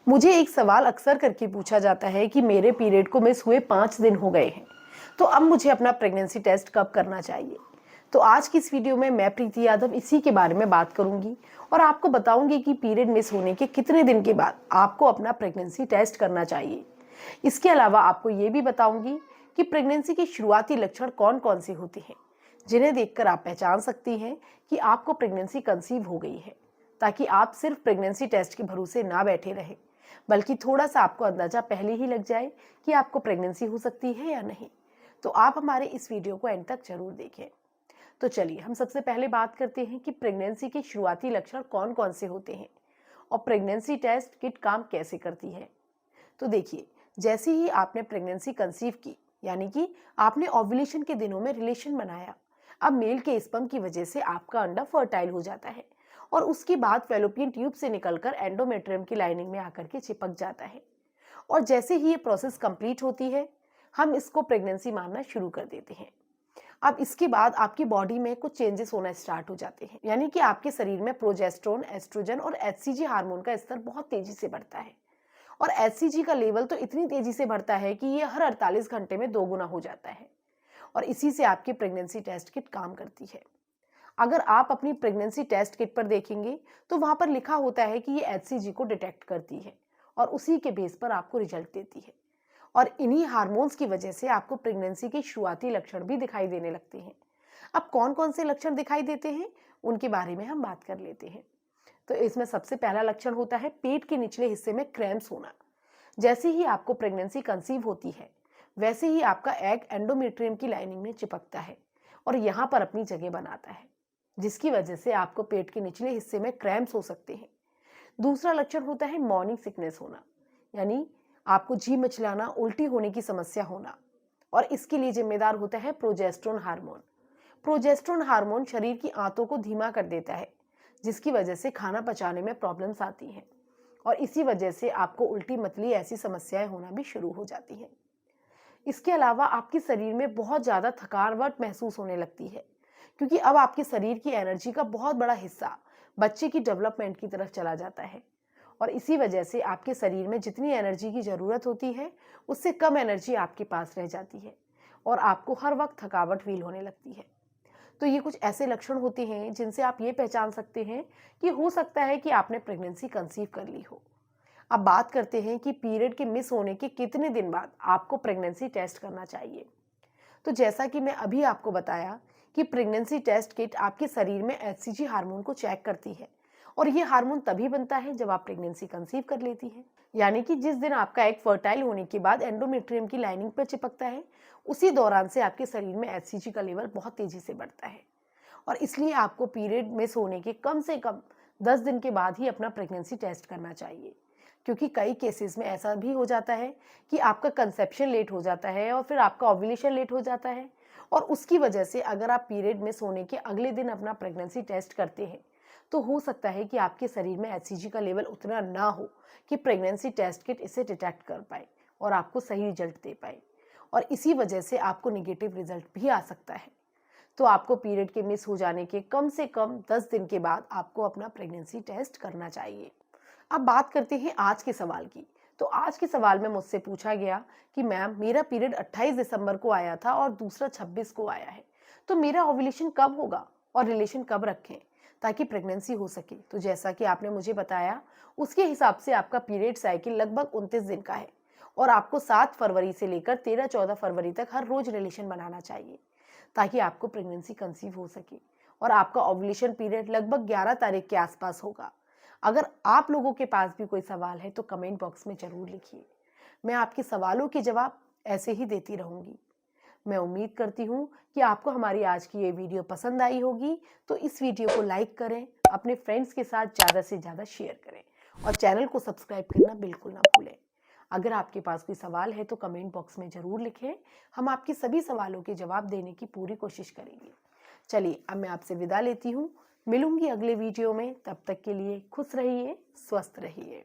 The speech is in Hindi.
मुझे एक सवाल अक्सर करके पूछा जाता है कि मेरे पीरियड को मिस हुए 5 दिन हो गए हैं, तो अब मुझे अपना प्रेगनेंसी टेस्ट कब करना चाहिए। तो आज की इस वीडियो में मैं प्रीति यादव इसी के बारे में बात करूंगी और आपको बताऊंगी कि पीरियड मिस होने के कितने दिन के बाद आपको अपना प्रेगनेंसी टेस्ट करना चाहिए। इसके अलावा आपको ये भी बताऊंगी कि प्रेगनेंसी के शुरुआती लक्षण कौन कौन से होते हैं जिन्हें देखकर आप पहचान सकती हैं कि आपको प्रेगनेंसी कंसीव हो गई है, ताकि आप सिर्फ प्रेगनेंसी टेस्ट के भरोसे ना बैठे रहें, बल्कि थोड़ा सा आपको अंदाजा पहले ही लग जाए कि आपको प्रेगनेंसी हो सकती है या नहीं। तो आप हमारे इस वीडियो को एंड तक जरूर देखें। तो चलिए हम सबसे पहले बात करते हैं कि प्रेगनेंसी के शुरुआती लक्षण कौन कौन से होते हैं और प्रेगनेंसी टेस्ट किट काम कैसे करती है। तो देखिए, जैसे ही आपने प्रेगनेंसी कंसीव की, यानी कि आपने ओव्यूलेशन के दिनों में रिलेशन बनाया, अब मेल के स्पर्म की वजह से आपका अंडा फर्टाइल हो जाता है और उसके बाद फैलोपियन ट्यूब से निकलकर एंडोमेट्रियम की लाइनिंग में आकर के चिपक जाता है। और जैसे ही ये प्रोसेस कंप्लीट होती है, हम इसको प्रेगनेंसी मानना शुरू कर देते हैं। अब इसके बाद आपकी बॉडी में कुछ चेंजेस होना स्टार्ट हो जाते हैं, यानी कि आपके शरीर में प्रोजेस्टेरोन, एस्ट्रोजन और एचसीजी हार्मोन का स्तर बहुत तेजी से बढ़ता है। और एचसीजी का लेवल तो इतनी तेजी से बढ़ता है कि ये हर 48 घंटे में 2 गुना हो जाता है। और इसी से आपकी प्रेगनेंसी टेस्ट किट काम करती है। अगर आप अपनी प्रेगनेंसी टेस्ट किट पर देखेंगे तो वहां पर लिखा होता है कि ये एचसीजी को डिटेक्ट करती है और उसी के बेस पर आपको रिजल्ट देती है। और इन्हीं हार्मोन्स की वजह से आपको प्रेगनेंसी के शुरुआती लक्षण भी दिखाई देने लगते हैं। अब कौन कौन से लक्षण दिखाई देते हैं उनके बारे में हम बात कर लेते हैं। तो इसमें सबसे पहला लक्षण होता है पेट के निचले हिस्से में क्रैम्प्स होना। जैसे ही आपको प्रेगनेंसी कंसीव होती है, वैसे ही आपका एग एंडोमेट्रियम की लाइनिंग में चिपकता है और यहाँ पर अपनी जगह बनाता है, जिसकी वजह से आपको पेट के निचले हिस्से में क्रैम्प्स हो सकते हैं। दूसरा लक्षण होता है मॉर्निंग सिकनेस होना, यानी आपको जी मचलाना, उल्टी होने की समस्या होना। और इसके लिए जिम्मेदार होता है प्रोजेस्टेरोन हार्मोन। प्रोजेस्टेरोन हार्मोन शरीर की आंतों को धीमा कर देता है, जिसकी वजह से खाना पचाने में प्रॉब्लम्स आती हैं और इसी वजह से आपको उल्टी मतली ऐसी समस्याएं होना भी शुरू हो जाती हैं। इसके अलावा आपके शरीर में बहुत ज़्यादा थकावट महसूस होने लगती है, क्योंकि अब आपके शरीर की एनर्जी का बहुत बड़ा हिस्सा बच्चे की डेवलपमेंट की तरफ चला जाता है और इसी वजह से आपके शरीर में जितनी एनर्जी की ज़रूरत होती है, उससे कम एनर्जी आपके पास रह जाती है और आपको हर वक्त थकावट फील होने लगती है। तो ये कुछ ऐसे लक्षण होते हैं जिनसे आप ये पहचान सकते हैं कि हो सकता है कि आपने प्रेगनेंसी कंसीव कर ली हो। अब बात करते हैं कि पीरियड के मिस होने के कितने दिन बाद आपको प्रेगनेंसी टेस्ट करना चाहिए। तो जैसा कि मैं अभी आपको बताया कि प्रेगनेंसी टेस्ट किट आपके शरीर में एचसीजी हार्मोन को चेक करती है और ये हार्मोन तभी बनता है जब आप प्रेगनेंसी कंसीव कर लेती हैं। यानी कि जिस दिन आपका एग फर्टाइल होने के बाद एंडोमेट्रियम की लाइनिंग पर चिपकता है, उसी दौरान से आपके शरीर में एचसीजी का लेवल बहुत तेजी से बढ़ता है और इसलिए आपको पीरियड मिस होने के कम से कम 10 दिन के बाद ही अपना प्रेगनेंसी टेस्ट करना चाहिए। क्योंकि कई केसेस में ऐसा भी हो जाता है कि आपका कंसेप्शन लेट हो जाता है और फिर आपका ओव्यूलेशन लेट हो जाता है और उसकी वजह से अगर आप पीरियड मिस होने के अगले दिन अपना प्रेगनेंसी टेस्ट करते हैं, तो हो सकता है कि आपके शरीर में एचसीजी का लेवल उतना ना हो कि प्रेगनेंसी टेस्ट किट इसे डिटेक्ट कर पाए और आपको सही रिजल्ट दे पाए और इसी वजह से आपको नेगेटिव रिजल्ट भी आ सकता है। तो आपको पीरियड के मिस हो जाने के कम से कम 10 दिन के बाद आपको अपना प्रेगनेंसी टेस्ट करना चाहिए। अब बात करते हैं आज के सवाल की। तो आज के सवाल में मुझसे पूछा गया कि मैम, मेरा पीरियड 28 दिसंबर को आया था और दूसरा 26 को आया है, तो मेरा ओव्यूलेशन कब होगा और रिलेशन कब रखें ताकि प्रेगनेंसी हो सके। तो जैसा कि आपने मुझे बताया, उसके हिसाब से आपका पीरियड साइकिल लगभग 29 दिन का है और आपको 7 फरवरी से लेकर 13-14 फरवरी तक हर रोज रिलेशन बनाना चाहिए ताकि आपको प्रेगनेंसी कंसीव हो सके और आपका ओव्यूलेशन पीरियड लगभग 11 तारीख के आसपास होगा। अगर आप लोगों के पास भी कोई सवाल है तो कमेंट बॉक्स में जरूर लिखिए। मैं आपके सवालों के जवाब ऐसे ही देती रहूंगी। मैं उम्मीद करती हूँ कि आपको हमारी आज की ये वीडियो पसंद आई होगी, तो इस वीडियो को लाइक करें, अपने फ्रेंड्स के साथ ज़्यादा से ज़्यादा शेयर करें और चैनल को सब्सक्राइब करना बिल्कुल ना भूलें। अगर आपके पास कोई सवाल है तो कमेंट बॉक्स में ज़रूर लिखें, हम आपके सभी सवालों के जवाब देने की पूरी कोशिश करेंगे। चलिए, अब मैं आपसे विदा लेती हूँ। मिलूंगी अगले वीडियो में, तब तक के लिए खुश रहिए, स्वस्थ रहिए।